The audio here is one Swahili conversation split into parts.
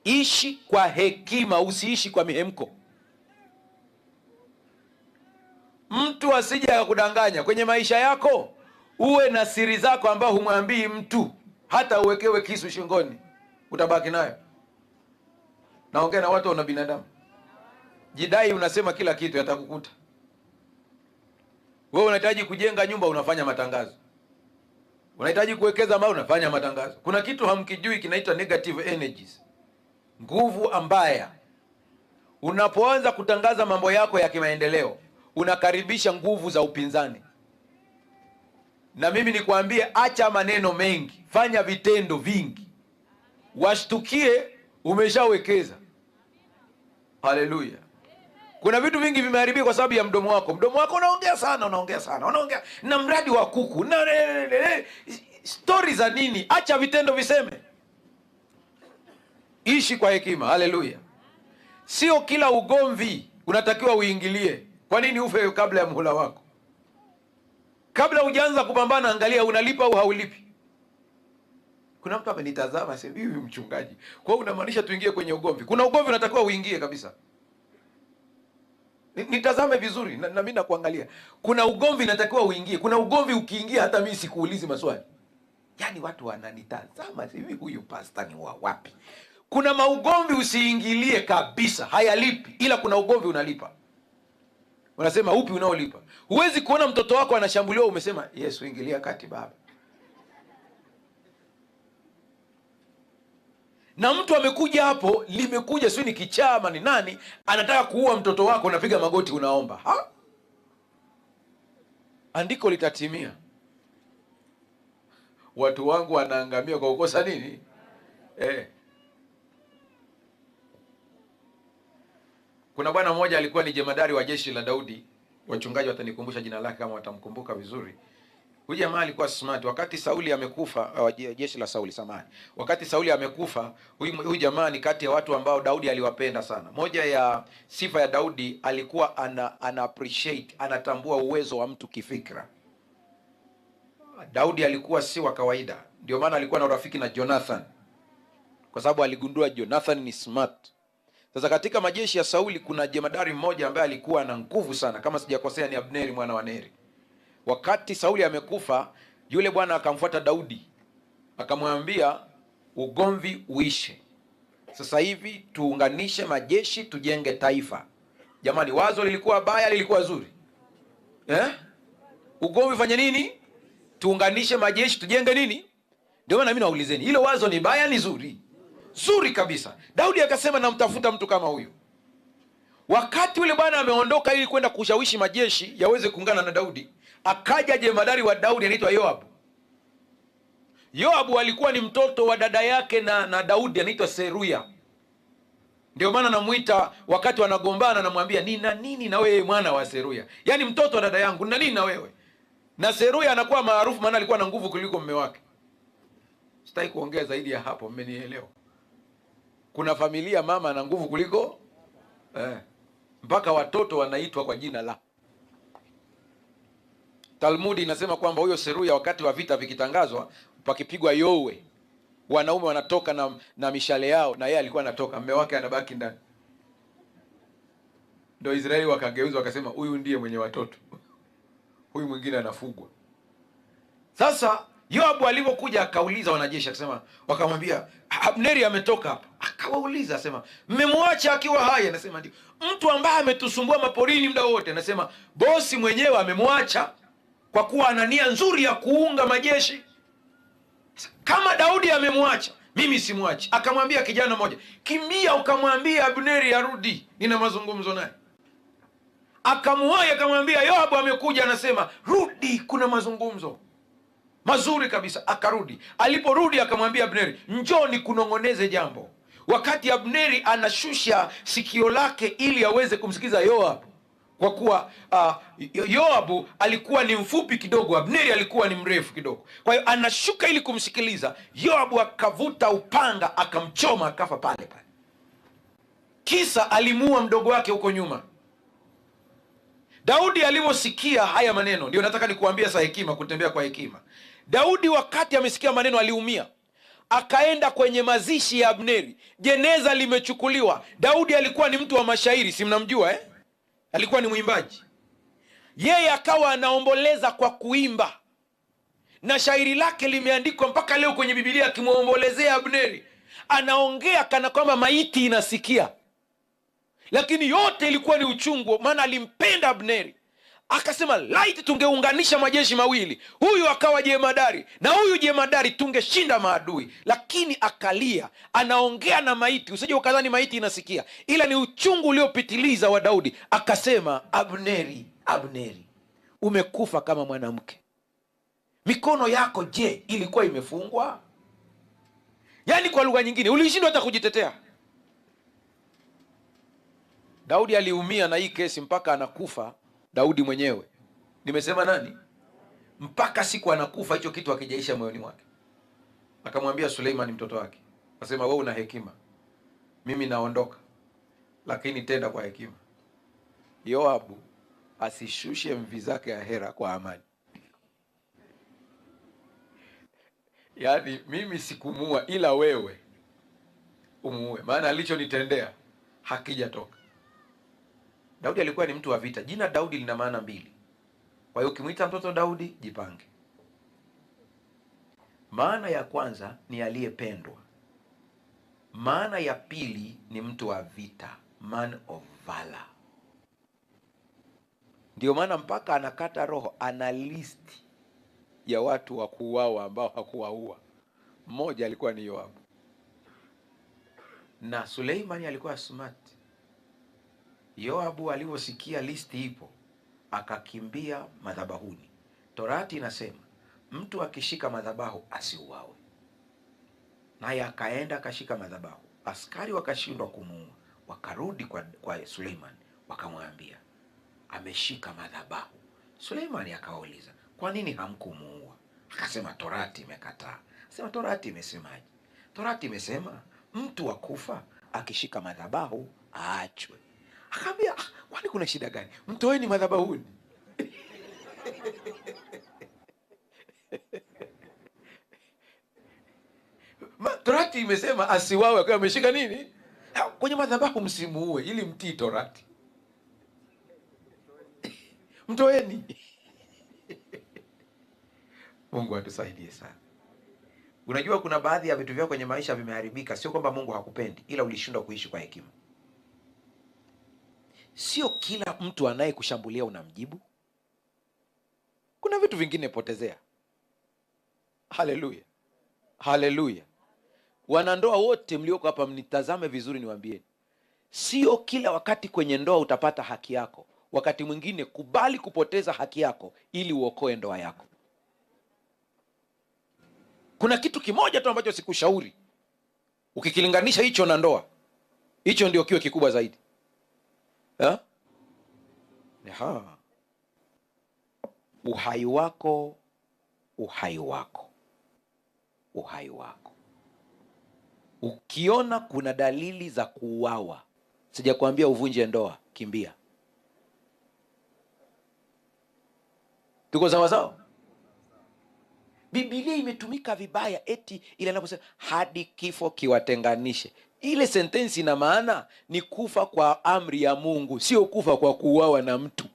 Ishi kwa hekima, usiishi kwa mihemko. Mtu asije akakudanganya kwenye maisha yako. Uwe na siri zako ambao humwambii mtu, hata uwekewe kisu shingoni utabaki nayo. Naongea na watu wana binadamu. Jidai unasema kila kitu, yatakukuta. Wewe unahitaji kujenga nyumba, unafanya matangazo. Unahitaji kuwekeza mali, unafanya matangazo. Kuna kitu hamkijui kinaitwa negative energies, nguvu ambaya. Unapoanza kutangaza mambo yako ya kimaendeleo, unakaribisha nguvu za upinzani. Na mimi nikwambie, acha maneno mengi, fanya vitendo vingi, washtukie umeshawekeza. Haleluya. Kuna vitu vingi vimeharibika kwa sababu ya mdomo wako. Mdomo wako unaongea sana, unaongea na mradi wa kuku na stories za nini? Acha vitendo viseme. Ishi kwa hekima. Haleluya. Sio kila ugomvi unatakiwa uingilie. Kwa nini ufe kabla ya muhula wako? Kabla hujaanza kupambana, angalia unalipa au haulipi. Kuna mtu amenitazama sasa hivi, mchungaji, kwa hiyo unamaanisha tuingie kwenye ugomvi? Kuna ugomvi unatakiwa uingie kabisa. Nitazame vizuri na mimi nakuangalia. Kuna ugomvi unatakiwa uingie. Kuna ugomvi ukiingia hata mimi sikuulizi maswali. Yaani watu wananitazama sasa hivi, huyu pastor ni wa wapi? Kuna maugomvi usiingilie kabisa, hayalipi, ila kuna ugomvi unalipa. Unasema upi unaolipa? Huwezi kuona mtoto wako anashambuliwa umesema Yesu ingilia kati baba. Na mtu amekuja hapo, limekuja sio ni kichama ni nani, anataka kuua mtoto wako, unapiga magoti unaomba. Ha? Andiko litatimia. Watu wangu wanaangamia kwa kukosa nini? Kuna bwana mmoja alikuwa ni jemadari wa jeshi la Daudi. Wachungaji watanikumbusha jina lake kama watamkumbuka vizuri. Huyu jamaa alikuwa smart. Wakati Sauli amekufa, jeshi la Sauli samani. Wakati Sauli amekufa, huyu jamaa ni kati ya watu ambao Daudi aliwapenda sana. Moja ya sifa ya Daudi, alikuwa ana appreciate, anatambua uwezo wa mtu kifikra. Daudi alikuwa si wa kawaida. Ndio maana alikuwa na urafiki na Jonathan, kwa sababu aligundua Jonathan ni smart. Sasa katika majeshi ya Sauli kuna jemadari mmoja ambaye alikuwa na nguvu sana, kama sijakosea ni Abneri mwana wa Neri. Wakati Sauli amekufa, yule bwana akamfuata Daudi, akamwambia ugomvi uishe. Sasa hivi tuunganishe majeshi, tujenge taifa. Jamani, wazo lilikuwa baya, lilikuwa zuri? Ugomvi fanya nini? Tuunganishe majeshi, tujenge nini? Ndio maana mimi naulizeni, hilo wazo ni baya ni zuri? Zuri kabisa. Daudi akasema namtafuta mtu kama huyu. Wakati yule bwana ameondoka ili kwenda kushawishi majeshi yaweze kuungana na Daudi, akaja jemadari wa Daudi anaitwa Yoabu. Yoabu alikuwa ni mtoto wa dada yake na Daudi, anaitwa Seruya. Ndio maana namuita wakati wanagombana, namwambia nina nini na wewe mwana wa Seruya? Yaani mtoto wa dada yangu, nina nini na wewe? Na Seruya anakuwa maarufu maana alikuwa na nguvu kuliko mume wake. Sitaki kuongea zaidi ya hapo, mmenielewa? Kuna familia mama ana nguvu kuliko mpaka watoto wanaitwa kwa jina la. Talmudi inasema kwamba huyo Seruya wakati wa vita vikitangazwa, pakipigwa yowe, wanaume wanatoka na mishale yao, na yeye alikuwa anatoka, mume wake anabaki ndani. Ndio Israeli wakageuza wakasema huyu ndiye mwenye watoto, huyu mwingine anafugwa. Sasa Yoabu alipokuja akauliza wanajeshi, akasema, wakamwambia Abneri ametoka hapa. Akawauliza asema, mmemwacha akiwa hai? Anasema ndio. Mtu ambaye ametusumbua maporini muda wote? Anasema bosi mwenyewe amemwacha kwa kuwa ana nia nzuri ya kuunga majeshi. Kama Daudi amemwacha, mimi simwachi. Akamwambia kijana mmoja, kimbia ukamwambia Abneri arudi, nina mazungumzo naye. Akamuoya akamwambia Yoabu amekuja, anasema rudi, kuna mazungumzo mazuri kabisa. Akarudi. Aliporudi akamwambia Abneri, njoo nikunong'oneze jambo. Wakati Abneri anashusha sikio lake ili aweze kumsikiza Yoabu, kwa kuwa Yoabu alikuwa ni mfupi kidogo, Abneri alikuwa ni mrefu kidogo. Kwa hiyo anashuka ili kumsikiliza. Yoabu akavuta upanga akamchoma, akafa pale pale. Kisa alimuua mdogo wake huko nyuma. Daudi aliposikia haya maneno, ndio nataka nikuambia sasa hekima, kutembea kwa hekima. Daudi wakati amesikia maneno aliumia. akaenda kwenye mazishi ya Abneri. Jeneza limechukuliwa. Daudi alikuwa ni mtu wa mashairi, si mnamjua alikuwa ni mwimbaji. Yeye akawa anaomboleza kwa kuimba, na shairi lake limeandikwa mpaka leo kwenye Biblia, akimwombolezea Abneri. Anaongea kana kwamba maiti inasikia, lakini yote ilikuwa ni uchungu, maana alimpenda Abneri. Akasema laiti tungeunganisha majeshi mawili, huyu akawa jemadari na huyu jemadari, tungeshinda maadui. Lakini akalia, anaongea na maiti, usije ukadhani maiti inasikia, ila ni uchungu uliopitiliza wa Daudi. Akasema, Abneri, Abneri, umekufa kama mwanamke, mikono yako je, ilikuwa imefungwa? Yaani kwa lugha nyingine, ulishindwa hata kujitetea. Daudi aliumia na hii kesi mpaka anakufa. Daudi mwenyewe, nimesema nani? Mpaka siku anakufa hicho kitu akijaisha moyoni mwake. Akamwambia Suleiman mtoto wake, akasema, wewe una hekima, mimi naondoka, lakini tenda kwa hekima. Yoabu asishushe mvi zake ya hera kwa amani. Yaani mimi sikumua, ila wewe umuue, maana alichonitendea hakijatoka. Daudi alikuwa ni mtu wa vita. Jina Daudi lina maana mbili. Kwa hiyo ukimwita mtoto Daudi, jipange. Maana ya kwanza ni aliyependwa. Maana ya pili ni mtu wa vita, man of valor. Ndio maana mpaka anakata roho, ana listi ya watu wa kuuawa ambao hakuwaua. Mmoja alikuwa ni Yoabu. Na Suleimani alikuwa smart. Yoabu aliposikia listi ipo, akakimbia madhabahuni. Torati inasema mtu akishika madhabahu asiuawe. Naye akaenda akashika madhabahu. Askari wakashindwa kumuua, wakarudi kwa Suleiman, wakamwambia ameshika madhabahu. Suleiman akawauliza, kwa nini hamkumuua? Akasema Torati imekataa. Sema Torati imesemaje? Torati imesema mtu wa kufa akishika madhabahu aachwe. Akaambia, kwani kuna shida gani? Mtoeni madhabahuni. Torati imesema asiwawe akiwa ameshika nini? Kwenye madhabahu msimuue, ili mtii Torati. Mtoeni. Mungu atusaidie sana. Unajua kuna baadhi ya vitu vyako kwenye maisha vimeharibika, sio kwamba Mungu hakupendi, ila ulishindwa kuishi kwa hekima. Sio kila mtu anayekushambulia unamjibu. Kuna vitu vingine potezea. Haleluya, haleluya. Wanandoa wote mlioko hapa mnitazame vizuri, niwaambieni, sio kila wakati kwenye ndoa utapata haki yako. Wakati mwingine kubali kupoteza haki yako ili uokoe ndoa yako. Kuna kitu kimoja tu ambacho sikushauri, ukikilinganisha hicho na ndoa, hicho ndio kiwe kikubwa zaidi. Uhai wako, uhai wako, uhai wako. Ukiona kuna dalili za kuuawa, sijakwambia uvunje ndoa, kimbia. Tuko sawa sawa? Biblia imetumika vibaya, eti ile anaposema hadi kifo kiwatenganishe. Ile sentensi ina maana ni kufa kwa amri ya Mungu, sio kufa kwa kuuawa na mtu.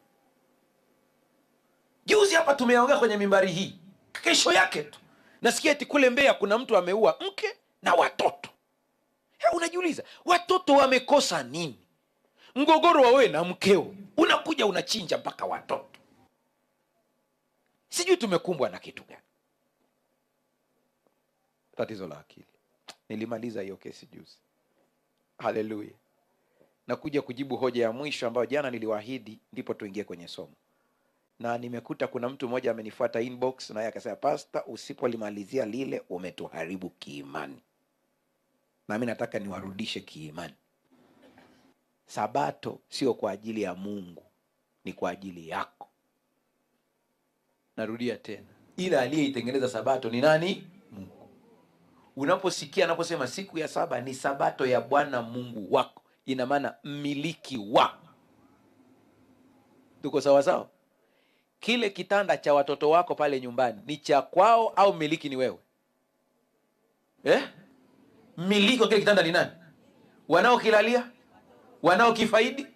Juzi hapa tumeongea kwenye mimbari hii, kesho yake tu nasikia eti kule Mbeya kuna mtu ameua mke na watoto. Unajiuliza, watoto wamekosa nini? Mgogoro wa wewe na mkeo, unakuja unachinja mpaka watoto. Sijui tumekumbwa na kitu gani? Tatizo la akili. Nilimaliza hiyo kesi juzi. Haleluya. Nakuja kujibu hoja ya mwisho ambayo jana niliwaahidi, ndipo tuingie kwenye somo. Na nimekuta kuna mtu mmoja amenifuata inbox, na yeye akasema, Pastor, usipolimalizia lile umetuharibu kiimani. Na mimi nataka niwarudishe kiimani. Sabato sio kwa ajili ya Mungu, ni kwa ajili yako. Narudia tena, ila aliyeitengeneza sabato ni nani? Mungu. Unaposikia anaposema siku ya saba ni sabato ya Bwana Mungu wako, ina maana mmiliki wa. Tuko sawa sawa? Kile kitanda cha watoto wako pale nyumbani ni cha kwao au mmiliki ni wewe? Mmiliki wa kile kitanda ni nani? Wanaokilalia, wanaokifaidi.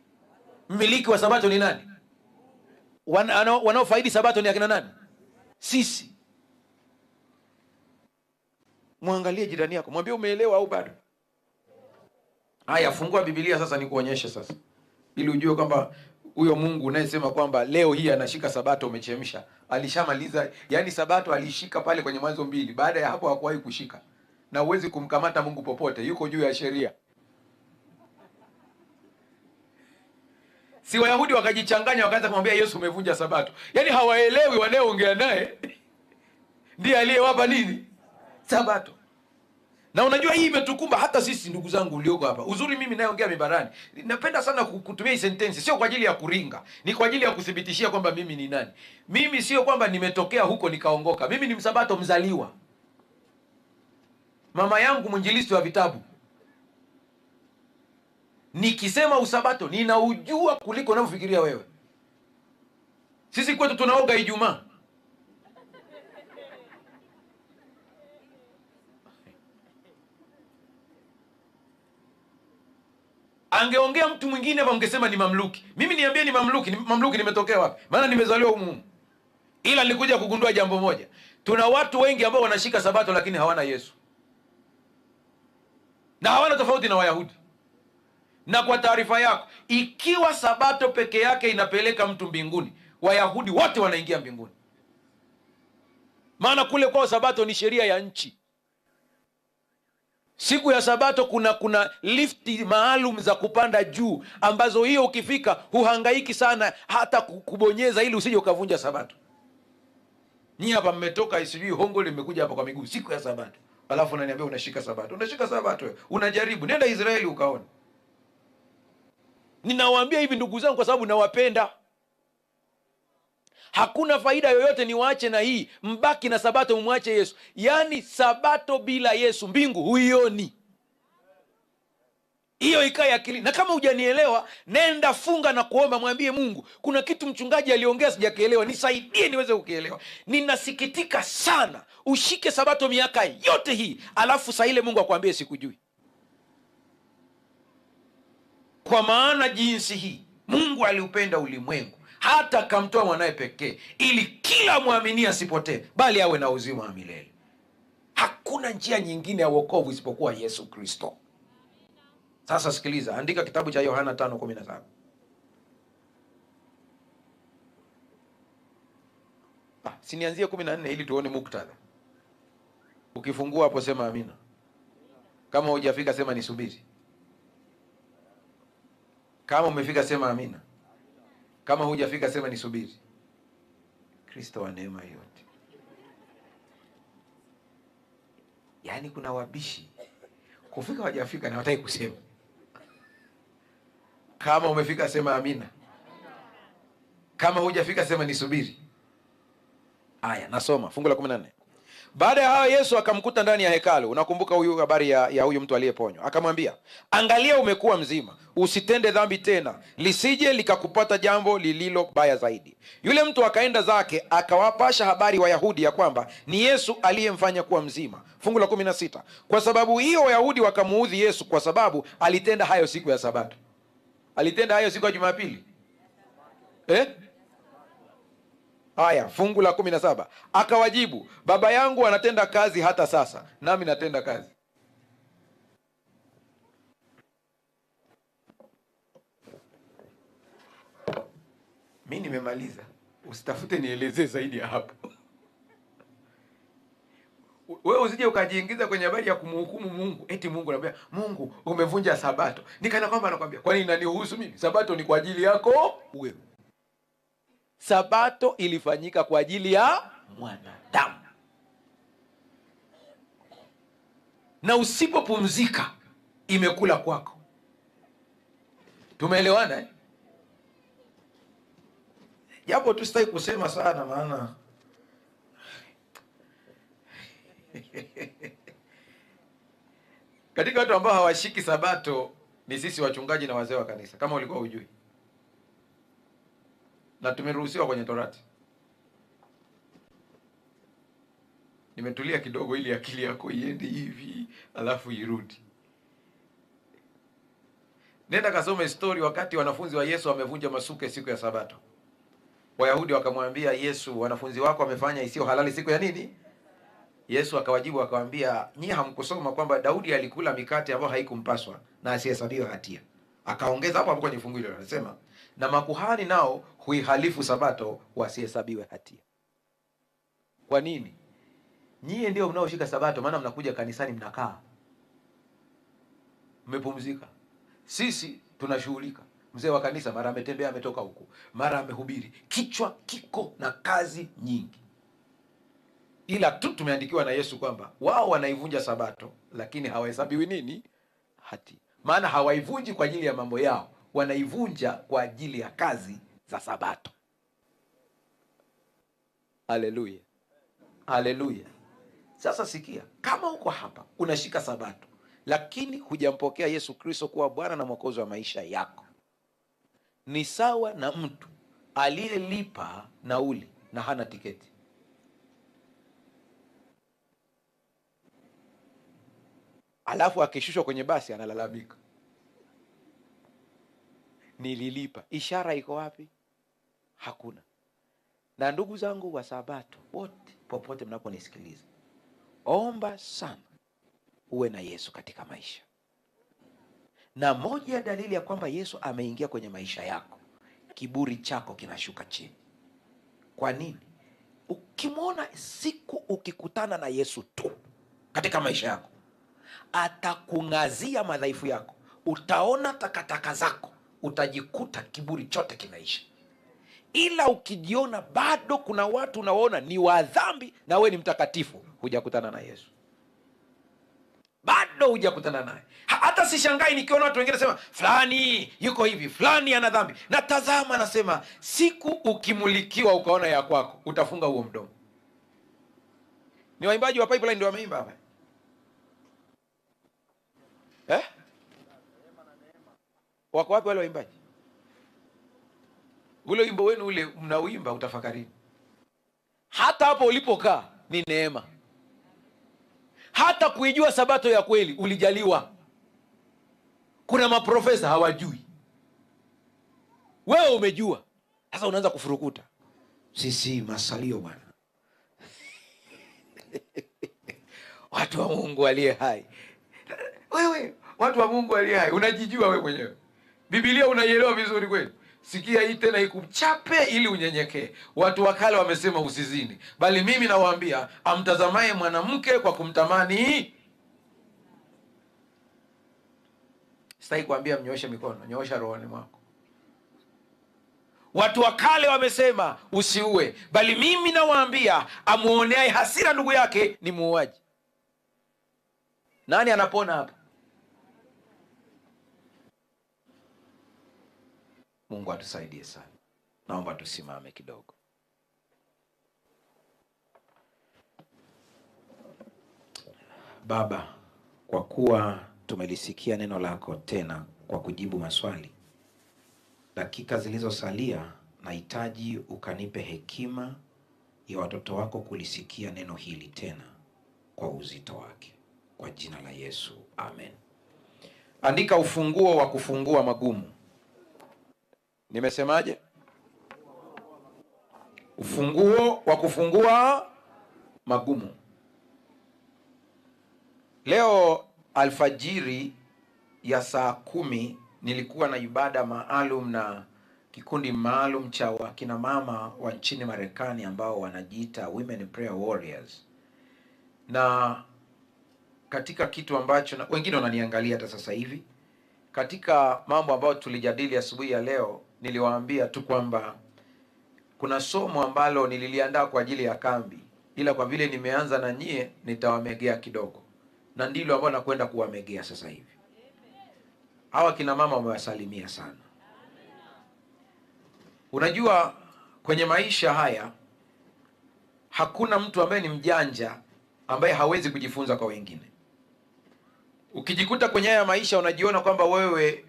Mmiliki wa sabato ni nani? Wanaofaidi sabato ni akina nani? Sisi. Mwangalie jirani yako, mwambie umeelewa au bado? Haya, fungua Biblia sasa nikuonyeshe sasa, ili ujue kwamba huyo Mungu unayesema kwamba leo hii anashika sabato umechemsha, alishamaliza. Yani sabato alishika pale kwenye Mwanzo 2. Baada ya hapo hakuwahi kushika, na uwezi kumkamata Mungu popote, yuko juu ya sheria. Si Wayahudi wakajichanganya, wakaanza kumwambia Yesu umevunja sabato. Yani hawaelewi wanaoongea naye ndiye aliyewapa nini? Sabato. Na unajua hii imetukumba hata sisi, ndugu zangu ulioko hapa. Uzuri mimi nayeongea mibarani, napenda sana kutumia hii sentensi, sio kwa ajili ya kuringa, ni kwa ajili ya kuthibitishia kwamba mimi ni nani. Mimi sio kwamba nimetokea huko nikaongoka. Mimi ni msabato mzaliwa. Mama yangu mwinjilisti wa vitabu. Nikisema usabato ninaujua kuliko unavyofikiria wewe. Sisi kwetu tunaoga Ijumaa. Angeongea mtu mwingine hapa ungesema ni mamluki. Mimi niambie ni mamluki, nimetokea wapi? Maana nimezaliwa humu. Ila nilikuja kugundua jambo moja. Tuna watu wengi ambao wanashika sabato lakini hawana Yesu. Na hawana tofauti na Wayahudi. Na kwa taarifa yako, ikiwa sabato peke yake inapeleka mtu mbinguni, Wayahudi wote wanaingia mbinguni. Maana kule kwao sabato ni sheria ya nchi. Siku ya sabato kuna lifti maalum za kupanda juu, ambazo hiyo ukifika huhangaiki sana hata kubonyeza ili usije ukavunja sabato. Nyinyi hapa mmetoka sijui Hongo limekuja hapa kwa miguu siku ya sabato. Alafu unaniambia unashika sabato. Unashika sabato wewe. Unajaribu. Nenda Israeli ukaone. Ninawaambia hivi ndugu zangu kwa sababu nawapenda. Hakuna faida yoyote niwaache na hii, mbaki na sabato mumwache Yesu. Yaani sabato bila Yesu mbingu huioni. Hiyo ikae akili. Na kama hujanielewa, nenda funga na kuomba, mwambie Mungu, kuna kitu mchungaji aliongea sijakielewa, nisaidie niweze kukielewa. Ninasikitika sana ushike sabato miaka yote hii, alafu saa ile Mungu akwambie sikujui. Kwa maana jinsi hii Mungu aliupenda ulimwengu hata akamtoa mwanae pekee, ili kila muamini asipotee bali awe na uzima wa milele. Hakuna njia nyingine ya wokovu isipokuwa Yesu Kristo. Sasa sikiliza, andika kitabu cha Yohana 5:17. Sinianzie 14 ili tuone muktadha. Ukifungua hapo sema amina. Kama hujafika sema nisubiri. Kama umefika sema amina. Kama hujafika sema nisubiri. Kristo wa neema yote. Yaani kuna wabishi kufika hawajafika na wataki kusema. Kama umefika sema amina. Kama hujafika sema nisubiri. Aya, nasoma fungu la 14. Baada ya hayo Yesu akamkuta ndani ya hekalu. Unakumbuka huyu habari ya huyu mtu aliyeponywa. Akamwambia, angalia umekuwa mzima, usitende dhambi tena, lisije likakupata jambo lililo baya zaidi. Yule mtu akaenda zake, akawapasha habari Wayahudi ya kwamba ni Yesu aliyemfanya kuwa mzima. Fungu la 16. Kwa sababu hiyo Wayahudi wakamuudhi Yesu kwa sababu alitenda hayo siku ya sabato. Alitenda hayo siku ya Jumapili. Haya, fungu la 17. Akawajibu, Baba yangu anatenda kazi hata sasa, nami natenda kazi. Mimi nimemaliza. Usitafute nielezee zaidi ya hapo. Wewe usije ukajiingiza kwenye habari ya kumhukumu Mungu. Eti Mungu anambia, Mungu umevunja sabato. Nikana kwamba anakuambia, kwani inanihusu mimi? Sabato ni kwa ajili yako wewe. Sabato ilifanyika kwa ajili ya mwanadamu. Na usipopumzika imekula kwako. Tumeelewana eh? Japo tusitaki kusema sana maana katika watu ambao hawashiki sabato ni sisi wachungaji na wazee wa kanisa, kama ulikuwa hujui. Na tumeruhusiwa kwenye Torati. Nimetulia kidogo ili akili yako iende hivi alafu irudi. Nenda kasome story wakati wanafunzi wa Yesu wamevunja masuke siku ya Sabato. Wayahudi wakamwambia Yesu, wanafunzi wako wamefanya isiyo halali siku ya nini? Yesu akawajibu akamwambia, nyie hamkusoma kwamba Daudi alikula mikate ambayo haikumpaswa na asihesabiwe hatia. Akaongeza hapo kwenye fungu hilo anasema, na makuhani nao huihalifu Sabato wasihesabiwe hatia. Kwa nini? Nyie ndio mnaoshika Sabato, maana mnakuja kanisani, mnakaa mmepumzika. Sisi tunashughulika. Mzee wa kanisa mara ametembea, ametoka huku, mara amehubiri, kichwa kiko na kazi nyingi. Ila tu tumeandikiwa na Yesu kwamba wao wanaivunja Sabato, lakini hawahesabiwi nini? Hatia. Maana hawaivunji kwa ajili ya mambo yao, wanaivunja kwa ajili ya kazi za Sabato. Haleluya, haleluya. Sasa sikia, kama uko hapa unashika Sabato lakini hujampokea Yesu Kristo kuwa Bwana na Mwokozi wa maisha yako, ni sawa na mtu aliyelipa nauli na hana tiketi. Alafu akishushwa kwenye basi analalamika, nililipa. Ishara iko wapi? Hakuna. Na ndugu zangu wa Sabato wote, popote mnaponisikiliza, omba sana uwe na Yesu katika maisha. Na moja ya dalili ya kwamba Yesu ameingia kwenye maisha yako, kiburi chako kinashuka chini. Kwa nini? Ukimwona siku ukikutana na Yesu tu katika maisha yako, atakung'azia madhaifu yako, utaona takataka zako, utajikuta kiburi chote kinaisha. Ila ukijiona bado kuna watu unaona ni wa dhambi na we ni mtakatifu, hujakutana na Yesu, bado hujakutana naye. Hata sishangai nikiona watu wengine sema fulani yuko hivi, fulani ana dhambi. Na tazama, anasema siku ukimulikiwa ukaona ya kwako, utafunga huo mdomo. Ni waimbaji wa Pipeline ndio wameimba hapa. Wako wapi wale waimbaji? Ule wimbo wenu ule mnauimba, utafakarini. Hata hapo ulipokaa ni neema. Hata kuijua Sabato ya kweli ulijaliwa. Kuna maprofesa hawajui, wewe umejua. Sasa unaanza kufurukuta, sisi masalio bwana. Watu wa Mungu aliye hai, wewe watu wa Mungu aliye hai, unajijua wewe mwenyewe. Biblia unaielewa vizuri kweli? Sikia hii tena ikuchape ili unyenyekee. Watu wa kale wamesema usizini, bali mimi nawaambia amtazamaye mwanamke kwa kumtamani. Sitaki kuambia mnyooshe mikono, nyoosha rohoni mwako. Watu wa kale wamesema usiue, bali mimi nawaambia amuoneaye hasira ndugu yake ni muuaji. Nani anapona hapa? Mungu atusaidie sana. Naomba tusimame kidogo. Baba, kwa kuwa tumelisikia neno lako tena kwa kujibu maswali, dakika zilizosalia nahitaji ukanipe hekima ya watoto wako kulisikia neno hili tena kwa uzito wake, kwa jina la Yesu, amen. Andika ufunguo wa kufungua magumu. Nimesemaje? Ufunguo wa kufungua magumu. Leo alfajiri ya saa 10 nilikuwa na ibada maalum na kikundi maalum cha wakina mama wa nchini Marekani ambao wanajiita Women Prayer Warriors. Na katika kitu ambacho wengine wananiangalia hata sasa hivi, katika mambo ambayo tulijadili asubuhi ya leo, niliwaambia tu kwamba kuna somo ambalo nililiandaa kwa ajili ya kambi, ila kwa vile nimeanza na nyie nitawamegea kidogo, na ndilo ambalo nakwenda kuwamegea sasa hivi. Hawa kina mama wamewasalimia sana. Unajua, kwenye maisha haya hakuna mtu ambaye ni mjanja ambaye hawezi kujifunza kwa wengine. Ukijikuta kwenye haya maisha unajiona kwamba wewe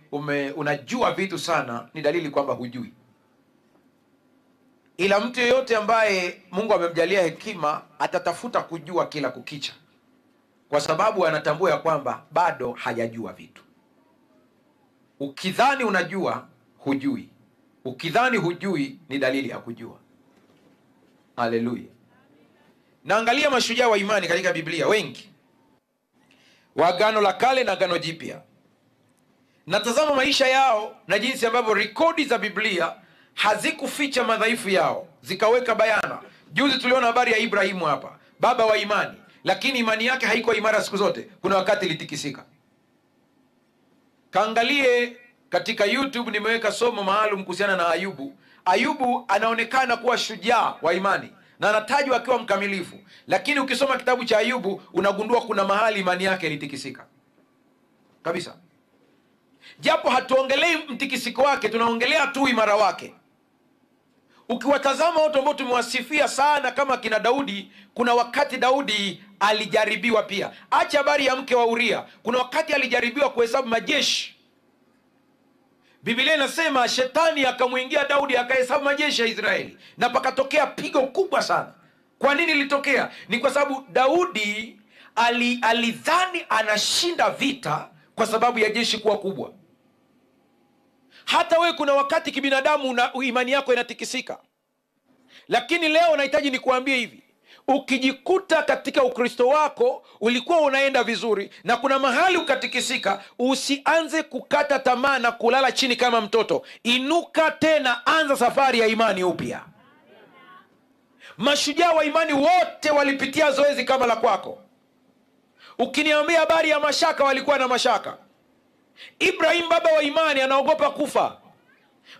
unajua vitu sana, ni dalili kwamba hujui. ila mtu yeyote ambaye Mungu amemjalia hekima atatafuta kujua kila kukicha, kwa sababu anatambua ya kwamba bado hajajua vitu. Ukidhani unajua, hujui. Ukidhani hujui, ni dalili ya kujua. Haleluya. Naangalia mashujaa wa imani katika Biblia wengi, wa Agano la Kale na Agano Jipya. Natazama maisha yao na jinsi ambavyo rekodi za Biblia hazikuficha madhaifu yao, zikaweka bayana. Juzi tuliona habari ya Ibrahimu hapa, baba wa imani, lakini imani yake haikuwa imara siku zote. Kuna wakati ilitikisika. Kaangalie katika YouTube, nimeweka somo maalum kuhusiana na Ayubu. Ayubu anaonekana kuwa shujaa wa imani na anatajwa akiwa mkamilifu, lakini ukisoma kitabu cha Ayubu unagundua kuna mahali imani yake ilitikisika kabisa. Japo hatuongelei mtikisiko wake, tunaongelea tu imara wake. Ukiwatazama watu ambao tumewasifia sana kama kina Daudi, kuna wakati Daudi alijaribiwa pia. Acha habari ya mke wa Uria, kuna wakati alijaribiwa kuhesabu majeshi. Biblia inasema shetani akamwingia Daudi akahesabu majeshi ya Israeli na pakatokea pigo kubwa sana. Kwa nini litokea? Ni kwa sababu Daudi alidhani anashinda vita kwa sababu ya jeshi kuwa kubwa. Hata wewe kuna wakati kibinadamu na imani yako inatikisika, lakini leo nahitaji nikuambie hivi: ukijikuta katika Ukristo wako ulikuwa unaenda vizuri na kuna mahali ukatikisika, usianze kukata tamaa na kulala chini kama mtoto. Inuka tena, anza safari ya imani upya. Mashujaa wa imani wote walipitia zoezi kama la kwako. Ukiniambia habari ya mashaka, walikuwa na mashaka. Ibrahim baba wa imani anaogopa kufa,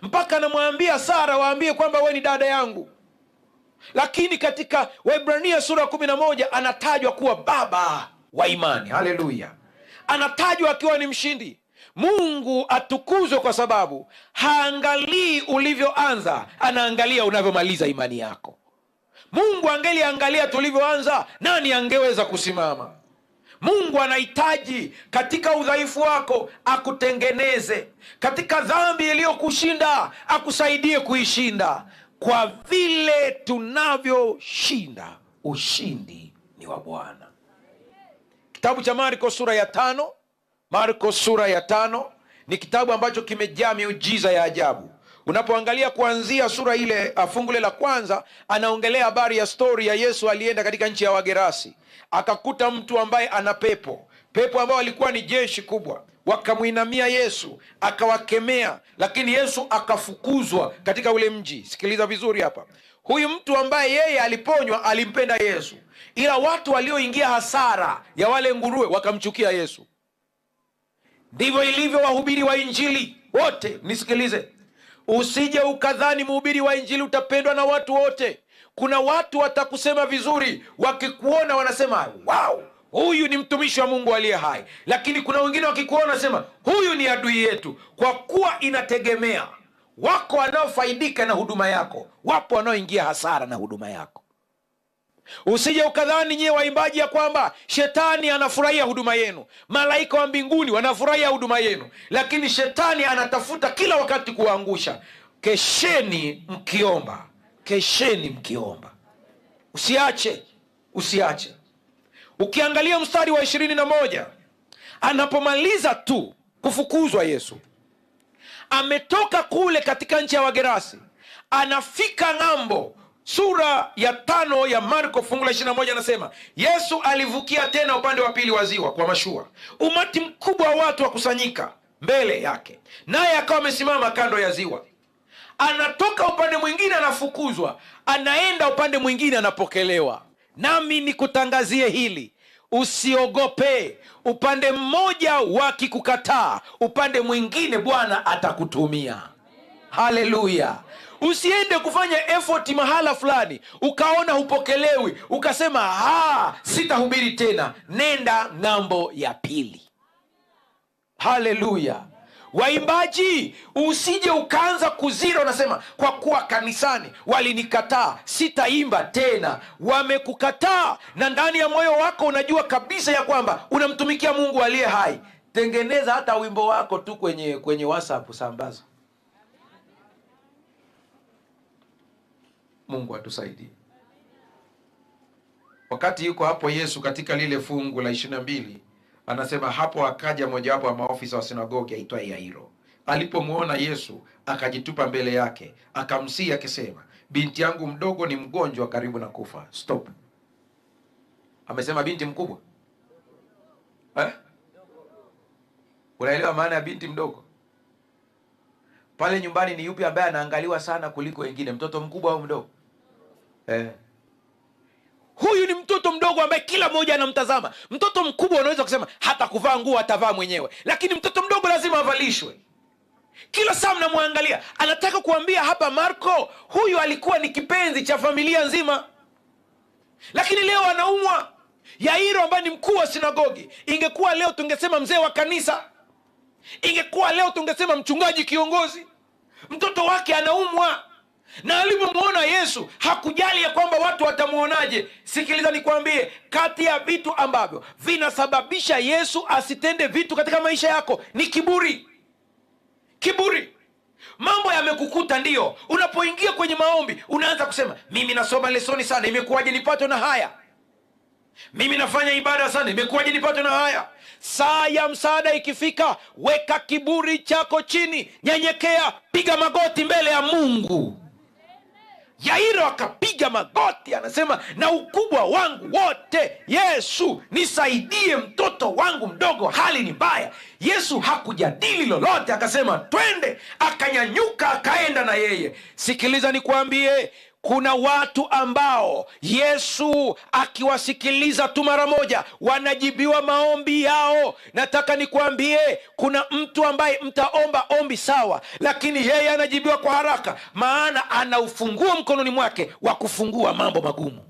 mpaka anamwambia Sara, waambie kwamba we ni dada yangu. Lakini katika Waebrania sura 11 anatajwa kuwa baba wa imani. Haleluya. Anatajwa akiwa ni mshindi. Mungu atukuzwe, kwa sababu haangalii ulivyoanza, anaangalia unavyomaliza imani yako. Mungu angeliangalia tulivyoanza, nani angeweza kusimama? Mungu anahitaji katika udhaifu wako akutengeneze, katika dhambi iliyokushinda akusaidie kuishinda. Kwa vile tunavyoshinda, ushindi ni wa Bwana. Kitabu cha Marko sura ya 5, Marko sura ya 5 ni kitabu ambacho kimejaa miujiza ya ajabu. Unapoangalia kuanzia sura ile, fungu la kwanza, anaongelea habari ya stori ya Yesu. Alienda katika nchi ya Wagerasi, akakuta mtu ambaye ana pepo ambao alikuwa ni jeshi kubwa. Wakamuinamia Yesu, akawakemea, lakini Yesu akafukuzwa katika ule mji. Sikiliza vizuri hapa. Huyu mtu ambaye yeye aliponywa alimpenda Yesu, ila watu walioingia hasara ya wale nguruwe wakamchukia Yesu. Ndivyo ilivyo wahubiri wa injili wote. Nisikilize, usije ukadhani mhubiri wa injili utapendwa na watu wote. Kuna watu watakusema vizuri, wakikuona wanasema wow, huyu ni mtumishi wa Mungu aliye hai. Lakini kuna wengine wakikuona wanasema huyu ni adui yetu. Kwa kuwa inategemea, wako wanaofaidika na huduma yako, wapo wanaoingia hasara na huduma yako. Usije ukadhani nyie waimbaji ya kwamba shetani anafurahia huduma yenu. Malaika wa mbinguni wanafurahia huduma yenu, lakini shetani anatafuta kila wakati kuangusha. Kesheni mkiomba, kesheni mkiomba. Usiache. Ukiangalia mstari wa 21, anapomaliza tu kufukuzwa Yesu, ametoka kule katika nchi ya Wagerasi, anafika ng'ambo. Sura ya 5 ya Marko fungu la 21 anasema Yesu alivukia tena upande wa pili wa ziwa kwa mashua. Umati mkubwa wa watu wakusanyika mbele yake, naye akawa amesimama kando ya ziwa. Anatoka upande mwingine anafukuzwa, anaenda upande mwingine anapokelewa. Nami nikutangazie hili, usiogope. Upande mmoja wakikukataa, upande mwingine Bwana atakutumia. Haleluya. Usiende kufanya effort mahala fulani ukaona hupokelewi, ukasema sitahubiri tena. Nenda ng'ambo ya pili. Haleluya. Waimbaji, usije ukaanza kuzira, unasema kwa kuwa kanisani walinikataa, sitaimba tena. Wamekukataa, na ndani ya moyo wako unajua kabisa ya kwamba unamtumikia Mungu aliye hai. Tengeneza hata wimbo wako tu kwenye WhatsApp, sambaza. Mungu atusaidie. Wakati yuko hapo Yesu katika lile fungu la 22, anasema hapo akaja mojawapo wa maofisa wa sinagogi aitwaye Yairo. Alipomuona Yesu akajitupa mbele yake, akamsihi akisema, binti yangu mdogo ni mgonjwa karibu na kufa. Stop. Amesema binti mkubwa Unaelewa maana ya binti mdogo? Pale nyumbani ni yupi ambaye anaangaliwa sana kuliko wengine, mtoto mkubwa au mdogo? Huyu ni mtoto mdogo ambaye kila mmoja anamtazama. Mtoto mkubwa unaweza kusema hata kuvaa nguo atavaa mwenyewe, lakini mtoto mdogo lazima avalishwe. Kila saa mnamwangalia. Anataka kuambia hapa Marko, huyu alikuwa ni kipenzi cha familia nzima, lakini leo anaumwa. Yairo ambaye ni mkuu wa sinagogi, ingekuwa leo tungesema mzee wa kanisa, ingekuwa leo tungesema mchungaji kiongozi, mtoto wake anaumwa. Na alipomwona Yesu hakujali ya kwamba watu watamuonaje. Sikiliza nikwambie, kati ya vitu ambavyo vinasababisha Yesu asitende vitu katika maisha yako ni kiburi. Kiburi. Mambo yamekukuta, ndio unapoingia kwenye maombi unaanza kusema, mimi nasoma lesoni sana, imekuwaje nipatwe na haya? Mimi nafanya ibada sana, imekuwaje nipatwe na haya? Saa ya msaada ikifika, weka kiburi chako chini, nyenyekea, piga magoti mbele ya Mungu. Yairo akapiga magoti, anasema, na ukubwa wangu wote, Yesu nisaidie, mtoto wangu mdogo hali ni mbaya. Yesu hakujadili lolote, akasema twende, akanyanyuka akaenda na yeye. Sikiliza nikwambie, kuna watu ambao Yesu akiwasikiliza tu mara moja wanajibiwa maombi yao. Nataka nikwambie, kuna mtu ambaye mtaomba ombi sawa, lakini yeye anajibiwa kwa haraka, maana ana ufunguo mkononi mwake wa kufungua mambo magumu.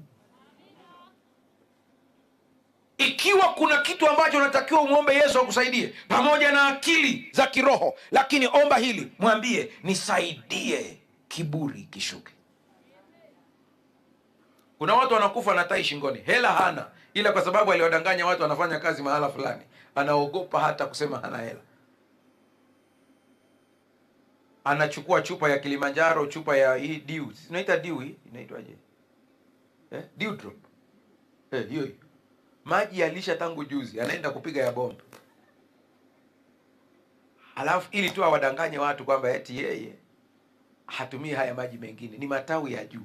Ikiwa kuna kitu ambacho unatakiwa umwombe Yesu akusaidie, pamoja na akili za kiroho, lakini omba hili, mwambie, nisaidie kiburi kishuke. Kuna watu wanakufa na tai shingoni, hela hana, ila kwa sababu aliwadanganya watu anafanya kazi mahala fulani, anaogopa hata kusema hana hela. Anachukua chupa ya Kilimanjaro, chupa ya hii Dew, inaita Dew, hii inaitwaje? Dew drop. Hiyo. Maji yalisha tangu juzi, anaenda kupiga ya bomba. Alafu ili tu awadanganye watu kwamba eti yeye hatumii haya maji mengine, ni matawi ya juu.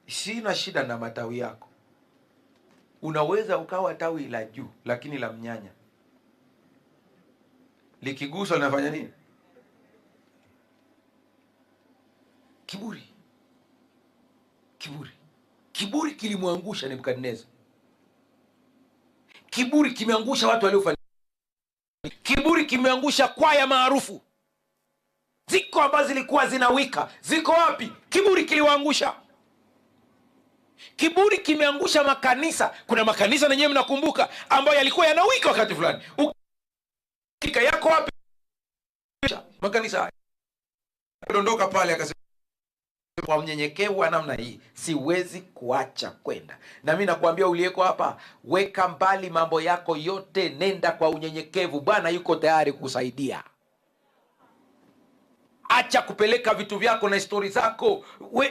Sina shida na matawi yako. Unaweza ukawa tawi la juu lakini la mnyanya, likiguswa linafanya nini? Kiburi. Kiburi. Kiburi kilimwangusha Nebukadneza. Kiburi kimeangusha watu waliofanya. Kiburi kimeangusha kwaya maarufu. Ziko ambazo zilikuwa zinawika, ziko wapi? Kiburi kiliwaangusha. Kiburi kimeangusha makanisa. Kuna makanisa na nyewe mnakumbuka ambayo yalikuwa yanawika wakati fulani. Ukika yako wapi makanisa haya? Dondoka pale akasema, kwa mnyenyekevu wa namna hii siwezi kuacha kwenda. Na mimi nakwambia uliyeko hapa, weka mbali mambo yako yote, nenda kwa unyenyekevu. Bwana yuko tayari kukusaidia. Acha kupeleka vitu vyako na histori zako,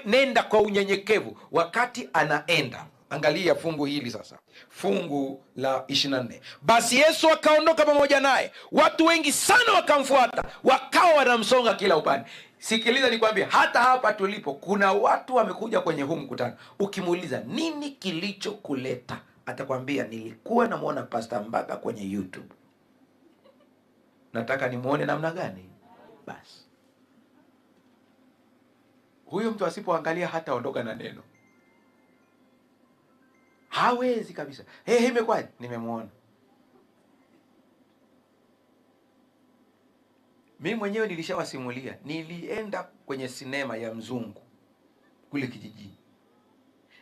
nenda kwa unyenyekevu. Wakati anaenda, angalia fungu hili sasa, fungu la 24. Basi Yesu akaondoka pamoja naye, watu wengi sana wakamfuata, wakawa wanamsonga kila upande. Sikiliza nikwambie, hata hapa tulipo kuna watu wamekuja kwenye huu mkutano, ukimuuliza nini kilichokuleta, atakwambia nilikuwa namuona Pastor Mbaka kwenye YouTube, nataka nimuone namna gani. Basi huyo mtu asipoangalia hata ondoka na neno, hawezi kabisa. Imekwaje? Nimemuona. Mimi mwenyewe nilishawasimulia, nilienda kwenye sinema ya mzungu kule kijijini.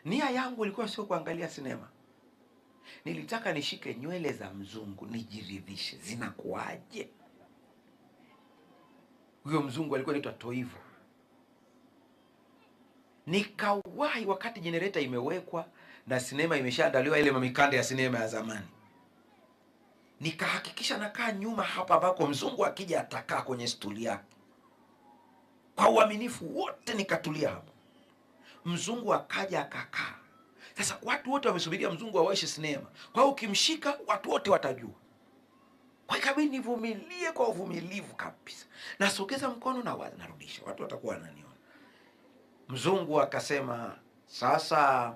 Nia yangu ilikuwa sio kuangalia sinema, nilitaka nishike nywele za mzungu nijiridhishe zinakuaje. Huyo mzungu alikuwa anaitwa Toivo. Nikawahi wakati generator imewekwa na sinema imeshaandaliwa, ile mamikanda ya sinema ya zamani. Nikahakikisha nakaa nyuma hapa ambako mzungu akija atakaa kwenye stuli yake. Kwa uaminifu wote nikatulia hapo. Mzungu akaja akakaa. Sasa watu wote wamesubiria mzungu awaishe sinema, kwa hiyo ukimshika watu wote watajua. Kwa hiyo kabidi nivumilie kwa uvumilivu kabisa, nasogeza mkono na narudisha, watu watakuwa wananiona. Mzungu akasema, sasa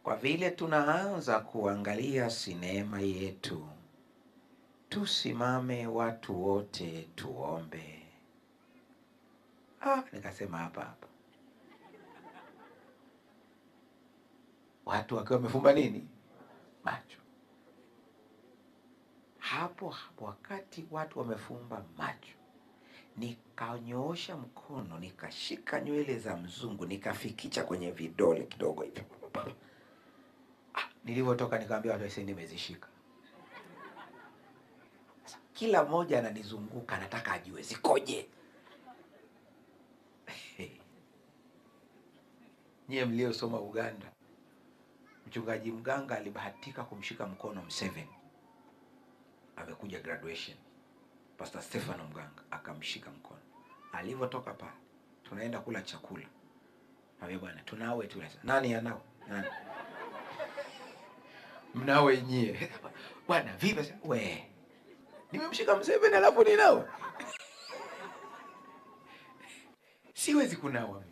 kwa vile tunaanza kuangalia sinema yetu, tusimame watu wote tuombe. Nikasema hapa watu wakiwa wamefumba nini? Macho. Hapo wakati watu wamefumba macho, nikanyoosha mkono, nikashika nywele za mzungu, nikafikicha kwenye vidole kidogo hivi. Nilivyotoka nikamwambia watu, sasa nimezishika. Kila mmoja ananizunguka, nataka ajue zikoje. Nyie mliosoma Uganda, mchungaji Mganga alibahatika kumshika mkono Museveni, amekuja graduation. Pastor Stefano Mganga akamshika mkono. Alivyotoka pale, tunaenda kula chakula, awe bwana, tunawe tu. Nani anao? Nani? Mnawe nyie. Bwana vipi? We, nimemshika Museveni alafu ninao. Siwezi kunawa.